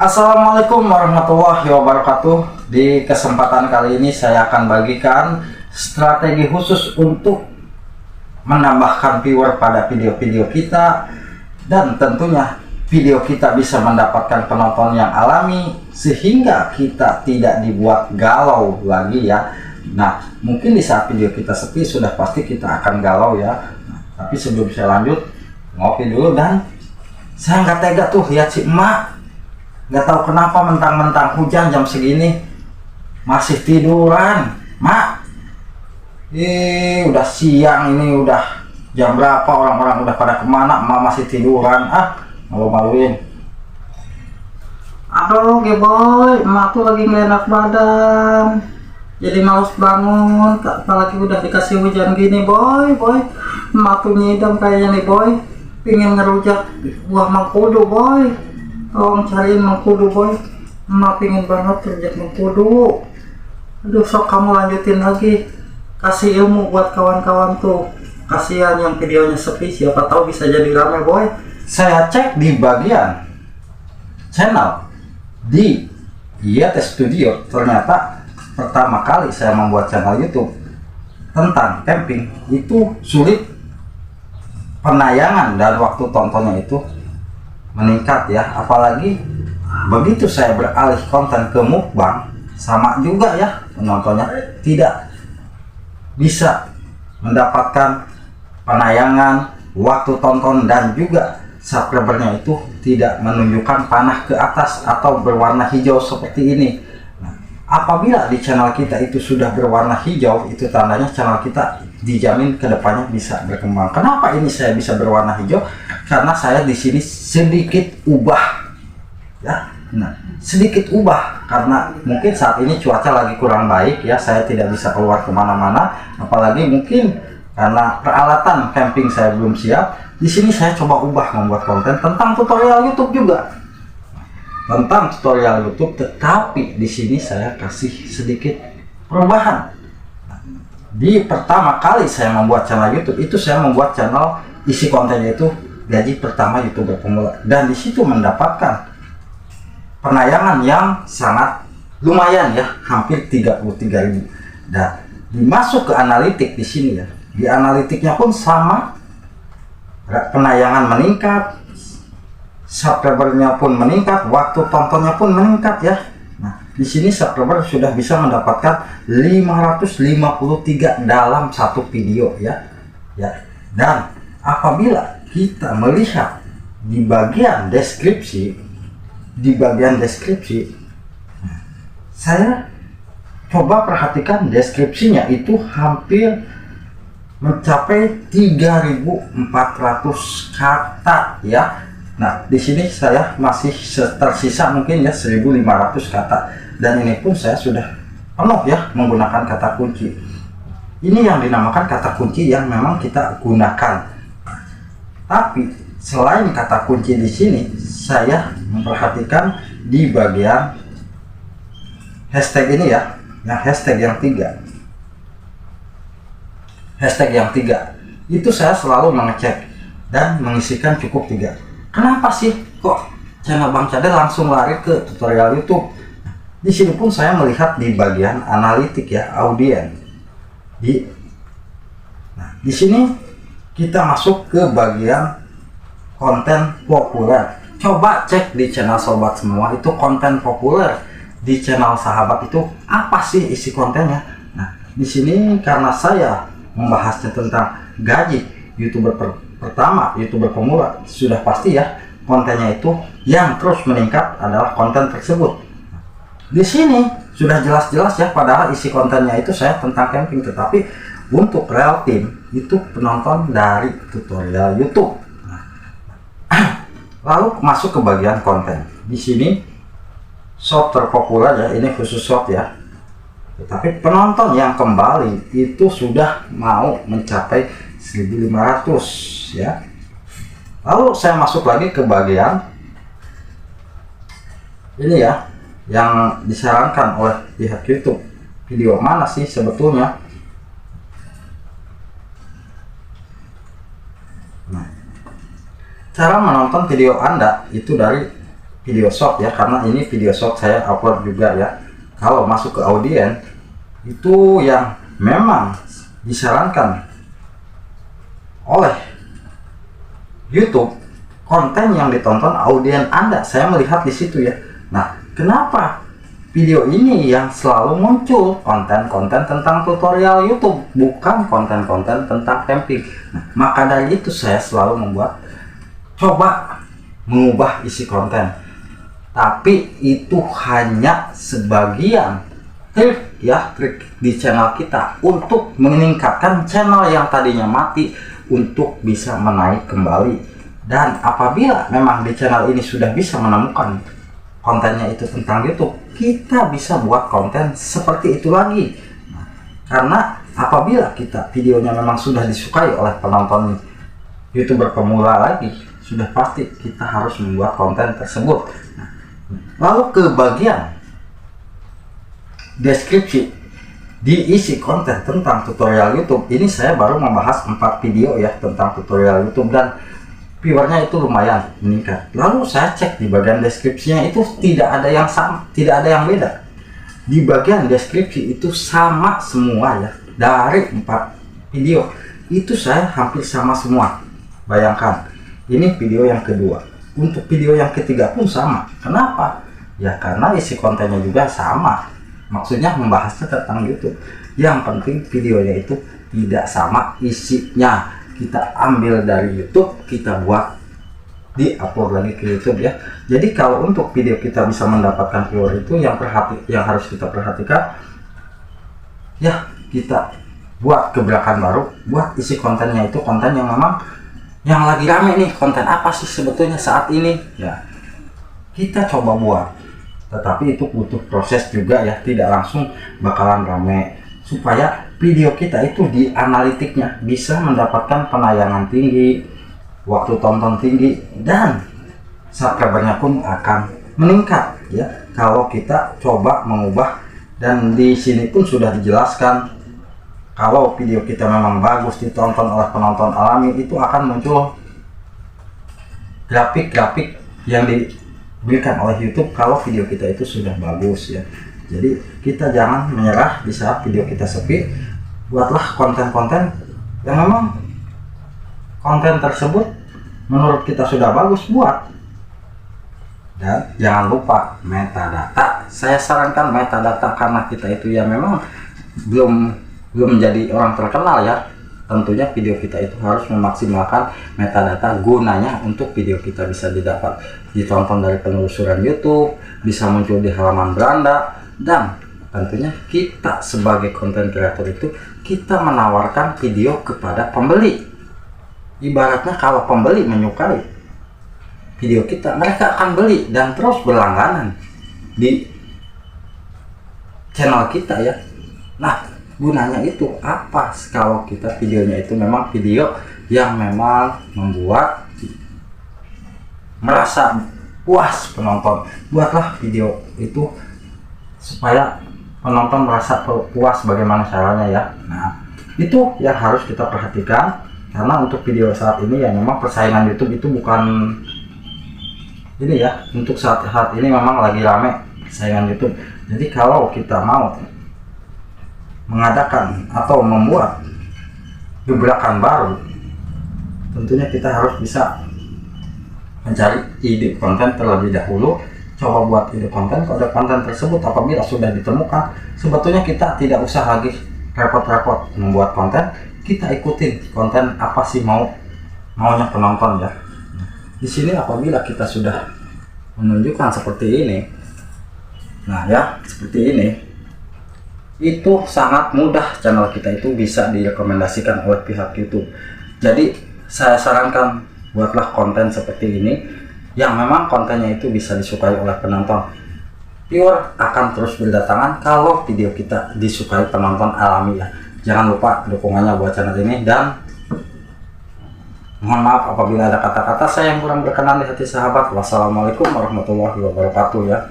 Assalamualaikum warahmatullahi wabarakatuh. Di kesempatan kali ini saya akan bagikan strategi khusus untuk menambahkan viewer pada video-video kita, dan tentunya video kita bisa mendapatkan penonton yang alami sehingga kita tidak dibuat galau lagi ya. Nah, mungkin di saat video kita sepi sudah pasti kita akan galau ya. Tapi sebelum saya lanjut, ngopi dulu. Dan saya nggak tega tuh lihat si emak, nggak tahu kenapa mentang-mentang hujan jam segini masih tiduran. Mak, udah siang ini, udah jam berapa, orang-orang udah pada kemana, emak masih tiduran. Malu-maluin. Aduh boy, emak tuh lagi nggak enak badan, jadi males bangun, apalagi udah dikasih hujan gini boy. Emak tuh nyidam kayaknya nih boy, pingin ngerujak buah mengkudu boy. Tolong cariin mengkudu boy, emak pingin banget rujak mengkudu. Aduh, sok kamu lanjutin lagi, kasih ilmu buat kawan-kawan tuh. Kasihan yang videonya sepi, siapa tahu bisa jadi rame boy. Saya cek di bagian channel di YT Studio, ternyata pertama kali saya membuat channel YouTube tentang camping itu sulit penayangan dan waktu tontonnya itu meningkat ya. Apalagi begitu saya beralih konten ke mukbang, sama juga ya, penontonnya tidak bisa mendapatkan penayangan, waktu tonton, dan juga subscribernya itu tidak menunjukkan panah ke atas atau berwarna hijau seperti ini. Nah, apabila di channel kita itu sudah berwarna hijau, itu tandanya channel kita dijamin kedepannya bisa berkembang. Kenapa ini saya bisa berwarna hijau? Karena saya di sini sedikit ubah ya. Nah, sedikit ubah karena mungkin saat ini cuaca lagi kurang baik ya, saya tidak bisa keluar kemana-mana, apalagi mungkin karena peralatan camping saya belum siap. Di sini saya coba ubah membuat konten tentang tutorial YouTube juga, tentang tutorial YouTube, tetapi di sini saya kasih sedikit perubahan. Di pertama kali saya membuat channel YouTube itu, saya membuat channel isi kontennya itu gaji pertama YouTuber pemula, dan di situ mendapatkan penayangan yang sangat lumayan ya, hampir 33.000. Dan dimasuk ke analitik di sini ya, di analitiknya pun sama, penayangan meningkat, subscribernya pun meningkat, waktu tontonnya pun meningkat ya. Nah, di sini subscriber sudah bisa mendapatkan 553 dalam satu video ya. Dan apabila kita melihat di bagian deskripsi, saya coba perhatikan deskripsinya itu hampir mencapai 3.400 kata ya. Nah, di sini saya masih tersisa mungkin ya 1.500 kata, dan ini pun saya sudah penuh ya menggunakan kata kunci. Ini yang dinamakan kata kunci yang memang kita gunakan. Tapi selain kata kunci di sini, saya memperhatikan di bagian hashtag ini ya, yang hashtag yang 3. Hashtag yang 3 itu saya selalu mengecek dan mengisikan cukup 3. Kenapa sih kok channel Bang Cade langsung lari ke tutorial YouTube? Di sini pun saya melihat di bagian analitik ya, audien. Di sini kita masuk ke bagian konten populer. Coba cek di channel sobat semua, itu konten populer di channel sahabat itu apa sih isi kontennya? Nah, di sini karena saya membahasnya tentang gaji YouTuber pertama, YouTuber pemula, sudah pasti ya kontennya itu yang terus meningkat adalah konten tersebut. Di sini sudah jelas-jelas ya, padahal isi kontennya itu saya tentang camping, tetapi untuk real team itu penonton dari tutorial YouTube. Lalu masuk ke bagian konten. Di sini short terpopuler ya, ini khusus short ya. Tetapi penonton yang kembali itu sudah mau mencapai 1.500 ya. Lalu saya masuk lagi ke bagian ini ya, yang disarankan oleh pihak YouTube. Video mana sih sebetulnya? Nah, cara menonton video Anda itu dari video short ya, karena ini video short saya upload juga ya. Kalau masuk ke audien itu yang memang disarankan oleh YouTube, konten yang ditonton audien Anda, saya melihat di situ ya. Nah, kenapa video ini yang selalu muncul konten-konten tentang tutorial YouTube, bukan konten-konten tentang camping? Nah, maka dari itu saya selalu coba mengubah isi konten. Tapi itu hanya sebagian trik ya, trik di channel kita untuk meningkatkan channel yang tadinya mati untuk bisa menaik kembali. Dan apabila memang di channel ini sudah bisa menemukan kontennya itu tentang YouTube, kita bisa buat konten seperti itu lagi. Nah, karena apabila kita videonya memang sudah disukai oleh penonton YouTuber pemula lagi, sudah pasti kita harus membuat konten tersebut. Nah, lalu ke bagian deskripsi diisi konten tentang tutorial YouTube, ini saya baru membahas 4 video ya tentang tutorial YouTube dan viewernya itu lumayan meningkat. Lalu saya cek di bagian deskripsinya itu tidak ada yang sama, tidak ada yang beda. Di bagian deskripsi itu sama semua ya, dari 4 video itu saya hampir sama semua. Bayangkan, ini video yang kedua, untuk video yang ketiga pun sama. Kenapa? Ya karena isi kontennya juga sama, maksudnya membahasnya tentang YouTube. Yang penting videonya itu tidak sama isinya, kita ambil dari YouTube, kita buat di-upload lagi ke YouTube ya. Jadi kalau untuk video kita bisa mendapatkan viewer itu yang harus kita perhatikan ya, kita buat gebrakan baru, buat isi kontennya itu konten yang memang yang lagi rame nih. Konten apa sih sebetulnya saat ini ya, kita coba buat. Tetapi itu butuh proses juga ya, tidak langsung bakalan rame. Supaya video kita itu di analitiknya bisa mendapatkan penayangan tinggi, waktu tonton tinggi, dan subscribernya pun akan meningkat ya kalau kita coba mengubah. Dan di sini pun sudah dijelaskan kalau video kita memang bagus ditonton oleh penonton alami, itu akan muncul grafik-grafik yang diberikan oleh YouTube kalau video kita itu sudah bagus ya. Jadi kita jangan menyerah di saat video kita sepi. Buatlah konten-konten yang memang konten tersebut menurut kita sudah bagus, buat. Dan jangan lupa metadata. Saya sarankan metadata karena kita itu ya memang belum menjadi orang terkenal ya. Tentunya video kita itu harus memaksimalkan metadata, gunanya untuk video kita bisa ditonton dari penelusuran YouTube, bisa muncul di halaman beranda. Dan tentunya kita sebagai konten kreator itu kita menawarkan video kepada pembeli. Ibaratnya kalau pembeli menyukai video kita, mereka akan beli dan terus berlangganan di channel kita ya. Nah, gunanya itu apa? Kalau kita videonya itu memang video yang memang membuat merasa puas penonton, buatlah video itu supaya penonton merasa puas. Bagaimana caranya ya? Nah, itu yang harus kita perhatikan, karena untuk video saat ini ya memang persaingan YouTube itu bukan ini ya. Untuk saat ini memang lagi rame persaingan YouTube. Jadi kalau kita mau mengadakan atau membuat gebrakan baru, tentunya kita harus bisa mencari ide konten terlebih dahulu. Coba buat ide konten. Kode konten tersebut apabila sudah ditemukan, sebetulnya kita tidak usah lagi repot-repot membuat konten. Kita ikutin konten apa sih maunya penonton ya. Di sini apabila kita sudah menunjukkan seperti ini, nah ya seperti ini, itu sangat mudah channel kita itu bisa direkomendasikan oleh pihak YouTube. Jadi saya sarankan buatlah konten seperti ini yang memang kontennya itu bisa disukai oleh penonton. Viewer akan terus berdatangan kalau video kita disukai penonton alami ya. Jangan lupa dukungannya buat channel ini, dan mohon maaf apabila ada kata-kata saya yang kurang berkenan di hati sahabat. Wassalamualaikum warahmatullahi wabarakatuh ya.